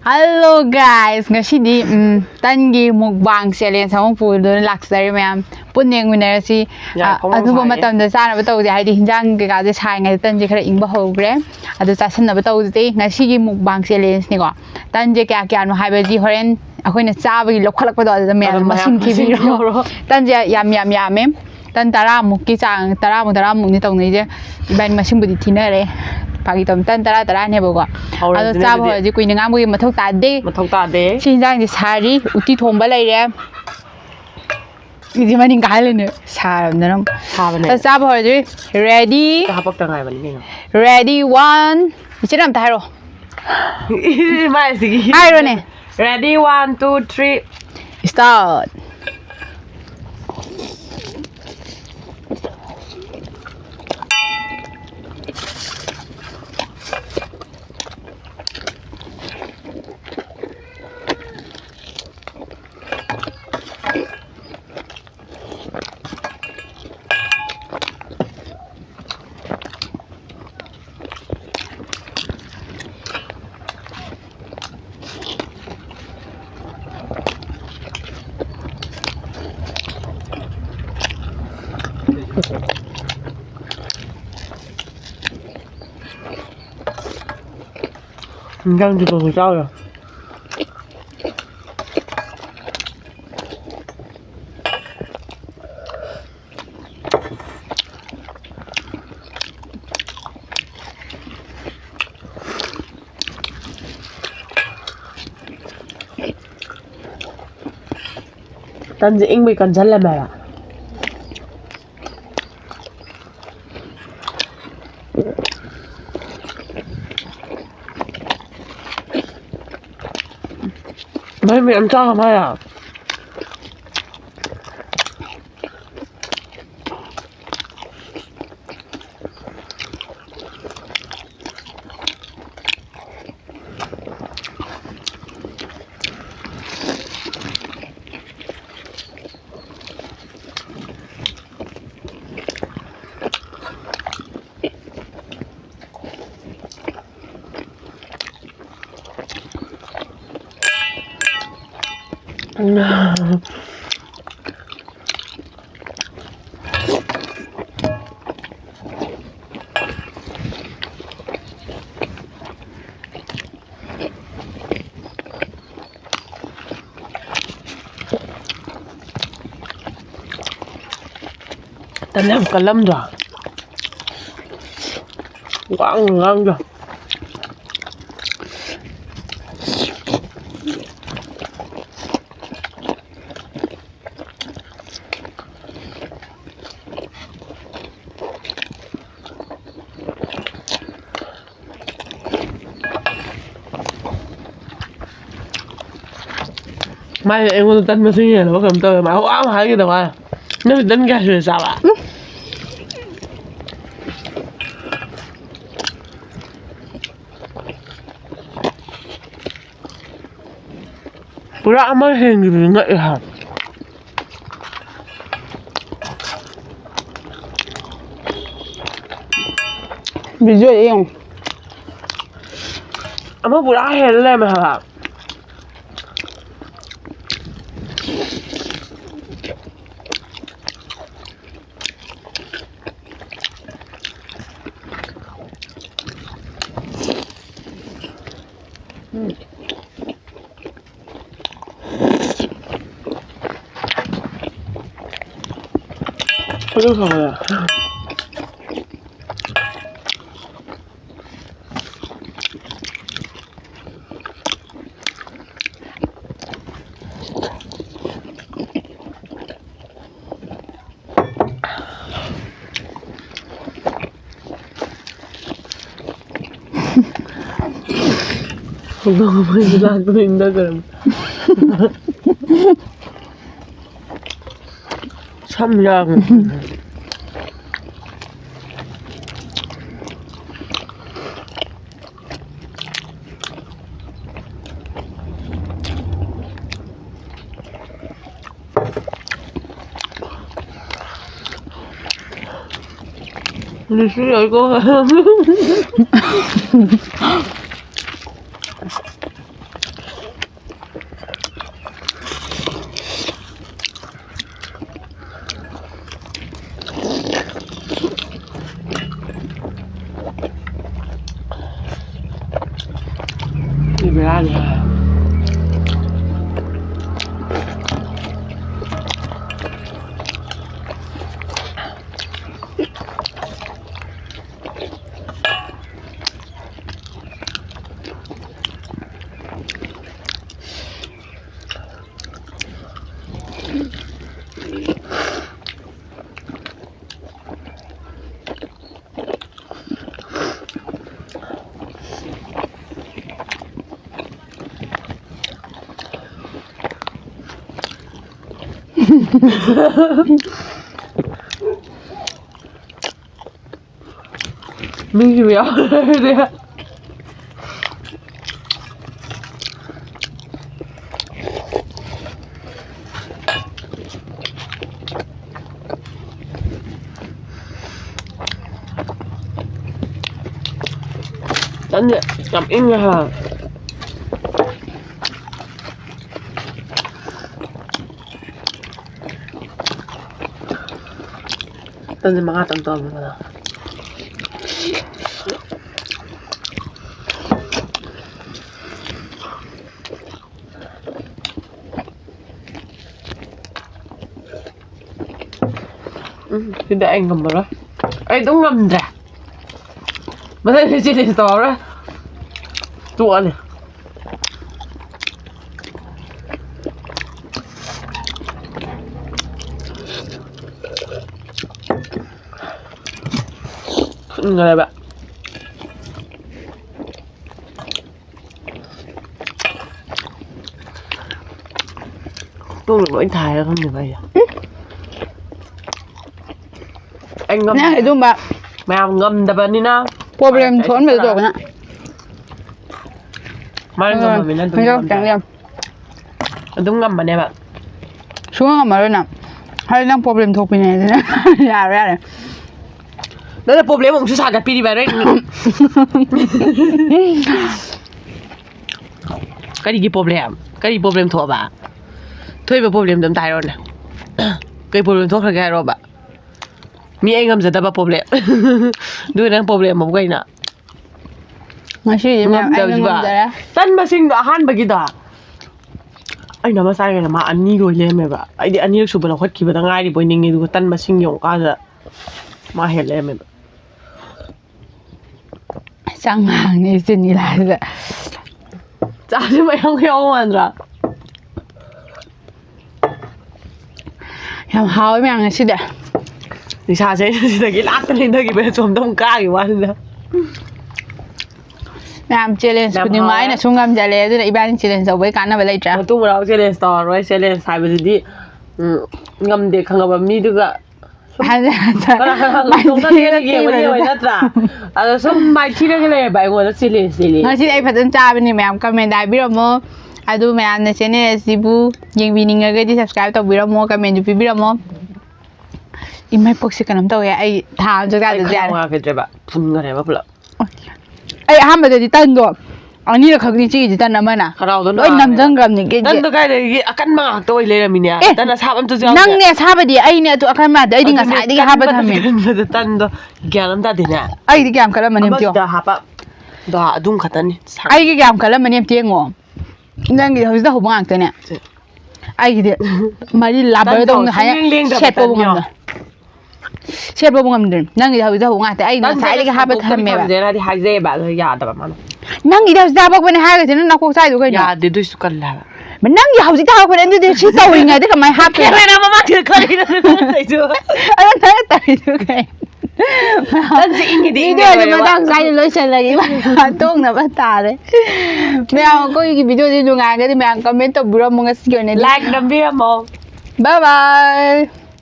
Hello guys, ngasidi tangi mukbang challenge among pudun laksari mayam punyeng winnersi aduba matamda chana ba tawde haidi hinjang ga je sai ngai tan je khara ingba hogre adu chasan ba tawde ngasigi mukbang challenge ni ko tan je kya kya no haiba ji horen akoina chaba gi lokhalak ba da mayam masin ki ro tan je yam yam tan tara mukki chang tara muk ni tawnai je ban masin budi thinare pagi tom tan tara ne bogo ado chaba ho ji kuina ngam gi mathok ta de sinjang ji sari uti thomba laire ji mani ngai le saram nam ta chaba ho ji ready ka hapak ta ngai bani ni ready 1 ichiram ta hairo mai sigi hairo ne ready 1 2 3 start Hinggang juga susah ya. Tan dị anh bị cần chân lên mày à? Mấy mày ăn sao không hay à? Tan làm cả lâm rồi. Quá ngon rồi. Mai em có tin mà suy nghĩ là có cầm tôi mà không áo hả cái đâu à? Nó đánh gas rồi sao ạ? Pura mới hình gì ngậy hả? Bị gì không? Ama pura hình lên mà hả? Cái rồi à? Không phải là mình đã gần. Xăm răng. Đi xuống rồi cô. Berani. Mình chỉ béo đấy ạ. Tấn vậy, cầm in ra hả? Tấn thì mga tầm vậy mà. Tidak anh ngầm vào đó. Anh cũng ngầm ra. Mà thấy chị lên tỏ đó. Tụa này. Người này bạn. Tôi được anh thải không được vậy à? Anh ngâm. Nè, itu mbak. Mèo ngâm đập đi nào. Problem thốn về rồi nè. Mai ngâm mình lên. Không chẳng em. Đúng ngâm mà nè bạn. Xuống ngâm mà rồi nè. Hay đang problem thuộc bên này nè. Dạ ra này. Đó là problem ông chú sạc cái đi về đấy. Cái gì problem? Cái gì problem thuộc bà? Thôi về problem đâm tay rồi nè. Cái problem thuộc là cái rồi bà. Mi anh ngâm giờ ta problem. Đôi đang problem một cái nè. Masih ngâm ngâm giờ tan mà sinh đã han bagi đó. Anh nói mà sai cái là mà anh rồi lên mày bà. Anh đi anh đi chụp được hết kia bà ngay đi bồi ninh đi tan mà sinh dùng cả giờ. Mà hết lên mày. Sang hàng này xin đi lại rồi. Chả chứ mày không hiểu mà ra. Em hỏi mày ăn gì đấy? Thì sao thế? Thì cái lát lên đây cái bên chôm đông ca cái quan đó. Làm challenge nhưng mà anh là xuống ngâm challenge rồi lại ban challenge rồi với cán nào vậy lại trả. Tu mà challenge store rồi challenge sai bây giờ đi ngâm để khang ngâm mi được ạ. Anh Mày không có nghe cái gì vậy đó ra. À xong mày chỉ cái này bài ngồi đó challenge. Nói chứ anh phải tân tra bên này mày làm comment đại biết không? Adu mày ăn channel sibu yang winning cái đi subscribe tao biết không? Comment giúp biết không? Imay pagsi ka nam tao ya ay tham cho ra được ra. Không cái ba phun cái này mà phun. Ay ham ba di tan do. Anh đi là khắc đi chi di tan naman à. Ôi nam dang gram ni cái. Tan to cái này akan mang tôi lên mình nè. Tan là sao em tôi giao. Nang nè sao ba di ay nè tôi akan ma ay di nga sai di ha ba tham mi. Tan to gam ta di nè. Ay di gam kala manim tio. Da ha ba. Da dung khatan ni. Ay di gam kala manim tio ngo. Nang di hois da ho bang ta nè. Ay di mari labar dong ha. Set po bang. Set po bang din. Nang di hois da ho nga ta ay na sai di ha ba tham mi ba. Dena di hai ze ba lo ya da ba man. Nang di hois da ba ko ne ha ga tin na ko sai do ga. Ya de du su kan la. Mình nang di hois da ha ko ne di chi tao ngay đấy mà ha. Cái này nó mà chưa coi đi thấy chưa? Anh thấy tại chưa cái. Anh chị nghĩ đi. Video này mà đang quay lối chân là cái mà tung là bắt tà đấy. Mèo có cái video gì luôn à cái thì mèo comment tập bữa mong cái này Like đâm video mong. Bye bye.